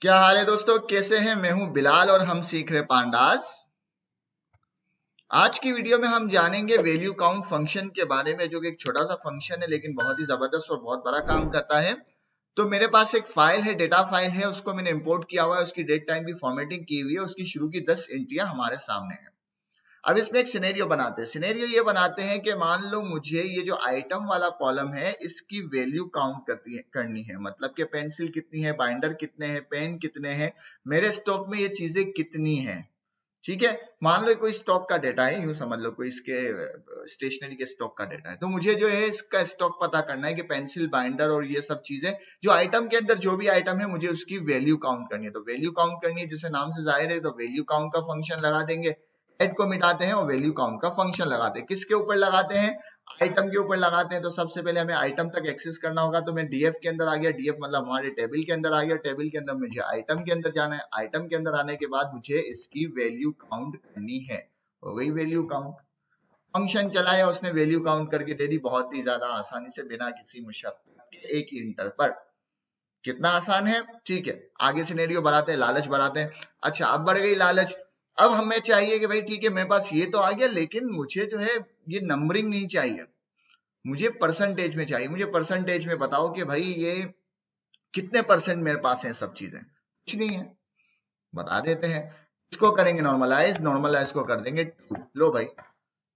क्या हाल है दोस्तों, कैसे हैं? मैं हूं बिलाल और हम सीख रहे पांडास। आज की वीडियो में हम जानेंगे वैल्यू काउंट फंक्शन के बारे में, जो कि एक छोटा सा फंक्शन है लेकिन बहुत ही जबरदस्त और बहुत बड़ा काम करता है। तो मेरे पास एक फाइल है, डेटा फाइल है, उसको मैंने इंपोर्ट किया हुआ है, उसकी डेट टाइम की फॉर्मेटिंग की हुई है, उसकी शुरू की 10 एंट्रियां हमारे सामने है। अब इसमें एक सिनेरियो बनाते हैं। सिनेरियो ये बनाते हैं कि मान लो मुझे ये जो आइटम वाला कॉलम है इसकी वैल्यू काउंट करनी है, मतलब कि पेंसिल कितनी है, बाइंडर कितने हैं, पेन कितने हैं, मेरे स्टॉक में ये चीजें कितनी हैं। ठीक है, मान लो कोई स्टॉक का डेटा है, यूं समझ लो कोई इसके स्टेशनरी के स्टॉक का डेटा है। तो मुझे जो है इसका स्टॉक पता करना है कि पेंसिल, बाइंडर और ये सब चीजें जो आइटम के अंदर जो भी आइटम है मुझे उसकी वैल्यू काउंट करनी है। तो वैल्यू काउंट करनी है, जैसे नाम से जाहिर है, तो वैल्यू काउंट का फंक्शन लगा देंगे। एड को मिटाते हैं और वैल्यू काउंट का फंक्शन लगाते हैं। किसके ऊपर लगाते हैं? आइटम के ऊपर लगाते हैं। तो सबसे पहले हमें आइटम तक एक्सेस करना होगा, तो मैं डीएफ के अंदर आ गया। डीएफ मतलब हमारे टेबल के अंदर आ गया। टेबल के अंदर मुझे आइटम के अंदर जाना है। आइटम के अंदर आने के बाद मुझे इसकी वैल्यू काउंट करनी है। हो गई वैल्यू काउंट। फंक्शन चलाया, उसने वैल्यू काउंट करके दे दी, बहुत ही ज्यादा आसानी से, बिना किसी मुश्किल के, एक ही इंटर पर। कितना आसान है। ठीक है, आगे सिनेरियो बढ़ाते हैं, लालच बढ़ाते हैं। अच्छा, अब बढ़ गई लालच। अब हमें चाहिए कि भाई ठीक है, मेरे पास ये तो आ गया, लेकिन मुझे जो है ये नंबरिंग नहीं चाहिए, मुझे परसेंटेज में चाहिए। मुझे परसेंटेज में बताओ कि भाई ये कितने परसेंट मेरे पास है सब चीजें। कुछ नहीं है, बता देते हैं। इसको करेंगे नॉर्मलाइज, नॉर्मलाइज को कर देंगे 2। लो भाई,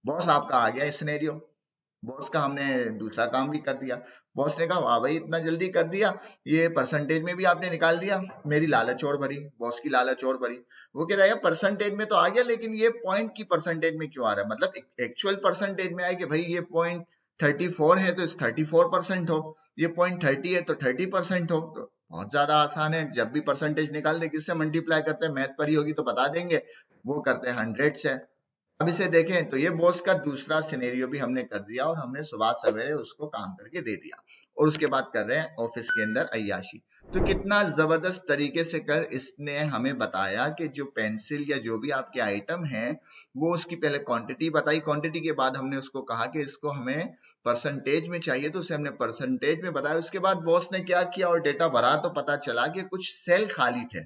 बॉस आपका आ गया स्cenario। बॉस का हमने दूसरा काम भी कर दिया। बॉस ने कहा वाह भाई, इतना जल्दी कर दिया, ये परसेंटेज में भी आपने निकाल दिया। मेरी लालच और भरी, बॉस की लालच और भरी। वो कह रहा है परसेंटेज में तो आ गया, लेकिन ये पॉइंट की परसेंटेज में क्यों आ रहा है? मतलब एक्चुअल परसेंटेज में आए कि भाई ये पॉइंट 34 है तो 34% हो, ये पॉइंट 30 है तो 30% हो। तो बहुत ज्यादा आसान है, जब भी परसेंटेज निकालते किससे मल्टीप्लाई करते हैं, मैथ पढ़ी होगी तो बता देंगे, वो करते हैं 100 से। अब इसे देखें तो ये बॉस का दूसरा सिनेरियो भी हमने कर दिया और हमने सुबह सवेरे उसको काम करके दे दिया, और उसके बाद कर रहे हैं ऑफिस के अंदर अय्याशी। तो कितना जबरदस्त तरीके से कर इसने हमें बताया कि जो पेंसिल या जो भी आपके आइटम है, वो उसकी पहले क्वांटिटी बताई, क्वांटिटी के बाद हमने उसको कहा कि इसको हमें परसेंटेज में चाहिए, तो उसे हमने परसेंटेज में बताया। उसके बाद बॉस ने क्या किया और डेटा भरा, तो पता चला कि कुछ सेल खाली थे,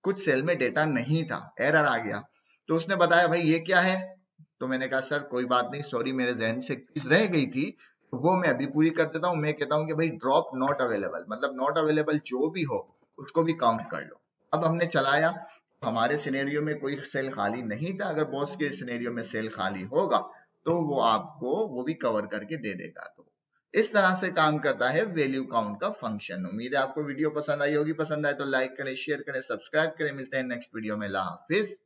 कुछ सेल में डेटा नहीं था, एरर आ गया। तो उसने बताया भाई ये क्या है? तो मैंने कहा सर कोई बात नहीं, सॉरी, मेरे जहन से चीज रह गई थी, तो वो मैं अभी पूरी कर देता हूँ। मैं कहता हूँ कि भाई ड्रॉप नॉट अवेलेबल, मतलब नॉट अवेलेबल जो भी हो उसको भी काउंट कर लो। अब हमने चलाया, हमारे सिनेरियो में कोई सेल खाली नहीं था। अगर बॉस के सिनेरियो में सेल खाली होगा तो वो आपको वो भी कवर करके दे देगा। तो इस तरह से काम करता है वैल्यू काउंट का फंक्शन। उम्मीद है आपको वीडियो पसंद आई होगी। पसंद आए तो लाइक करें, शेयर करें, सब्सक्राइब करें। मिलते हैं नेक्स्ट वीडियो में। अल्लाह हाफिज।